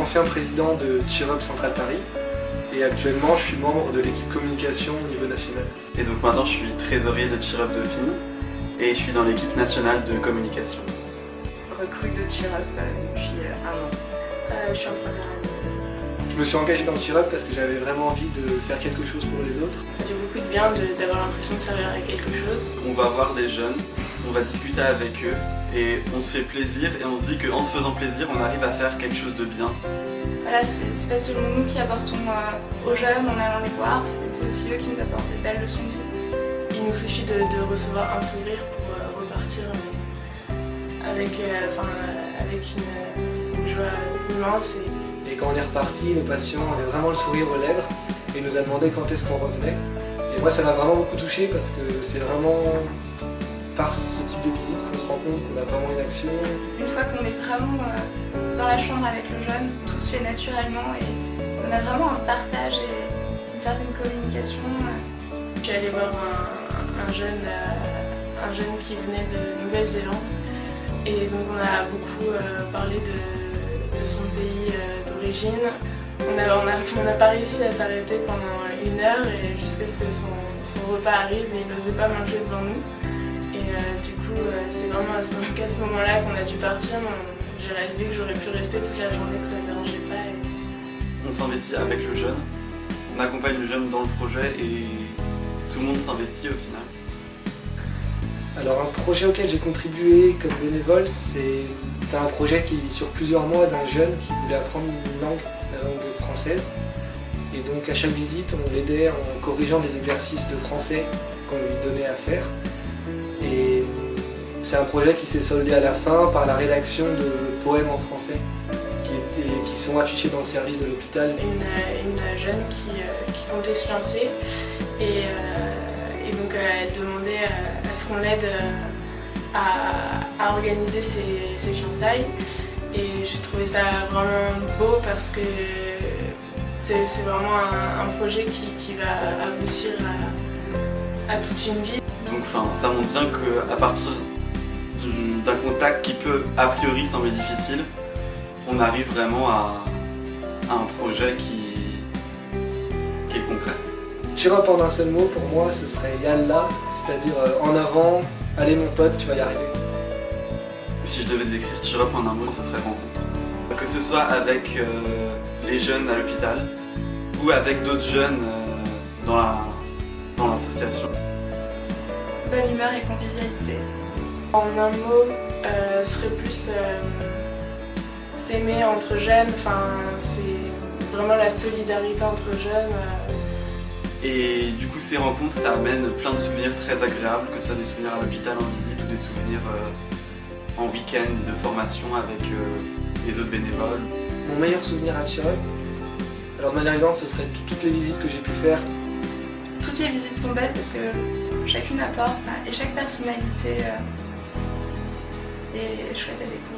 ancien président de Cheer Up Central Paris et actuellement je suis membre de l'équipe communication au niveau national. Et donc maintenant je suis trésorier de Cheer Up Dauphine et je suis dans l'équipe nationale de communication. Recrue de Cheer Up depuis un an. Je suis en première année. Je me suis engagé dans le Cheer Up parce que j'avais vraiment envie de faire quelque chose pour les autres. Ça fait beaucoup de bien d'avoir l'impression de servir à quelque chose. On va voir des jeunes, on va discuter avec eux et on se fait plaisir et on se dit qu'en se faisant plaisir on arrive à faire quelque chose de bien. Voilà, c'est pas seulement nous qui apportons aux jeunes en allant les voir, c'est aussi eux qui nous apportent des belles leçons de vie. Il nous suffit de recevoir un sourire pour repartir avec une joie immense. Et quand on est reparti, le patient avait vraiment le sourire aux lèvres et nous a demandé quand est-ce qu'on revenait. Et moi ça m'a vraiment beaucoup touché parce que c'est vraiment par ce type de visite qu'on se rend compte qu'on a vraiment une action. Une fois qu'on est vraiment dans la chambre avec le jeune, tout se fait naturellement et on a vraiment un partage et une certaine communication. Je suis allée voir un jeune qui venait de Nouvelle-Zélande et donc on a beaucoup parlé de son pays d'origine. On n'a pas réussi à s'arrêter pendant 1 heure et jusqu'à ce que son repas arrive et il n'osait pas manger devant nous. Et du coup, c'est vraiment qu'à ce moment-là qu'on a dû partir. J'ai réalisé que j'aurais pu rester toute la journée, que ça ne me dérangeait pas. On s'investit avec le jeune, on accompagne le jeune dans le projet et tout le monde s'investit au final. Alors un projet auquel j'ai contribué comme bénévole, c'est un projet qui sur plusieurs mois d'un jeune qui voulait apprendre une langue, la langue française. Et donc à chaque visite, on l'aidait en corrigeant des exercices de français qu'on lui donnait à faire. Et c'est un projet qui s'est soldé à la fin par la rédaction de poèmes en français qui sont affichés dans le service de l'hôpital. Une jeune qui comptait se fiancer et donc elle demandait à ce qu'on l'aide à organiser ses fiançailles. Et j'ai trouvé ça vraiment beau parce que c'est vraiment un projet qui va aboutir à toute une vie. Donc ça montre bien qu'à partir d'un contact qui peut a priori sembler difficile, on arrive vraiment à un projet qui est concret. Cheer Up en un seul mot, pour moi, ce serait Yallah, c'est-à-dire en avant, allez mon pote, tu vas y arriver. Si je devais décrire Cheer Up en un mot, ce serait rencontre. Que ce soit avec les jeunes à l'hôpital ou avec d'autres jeunes dans l'association. Bonne humeur et convivialité. En un mot, serait plus s'aimer entre jeunes, c'est vraiment la solidarité entre jeunes. Et du coup ces rencontres ça amène plein de souvenirs très agréables, que ce soit des souvenirs à l'hôpital en visite ou des souvenirs en week-end de formation avec les autres bénévoles. Mon meilleur souvenir à Cheer Up, alors de manière évidente ce serait toutes les visites que j'ai pu faire. Toutes les visites sont belles parce que chacune apporte et chaque personnalité est chouette à découvrir.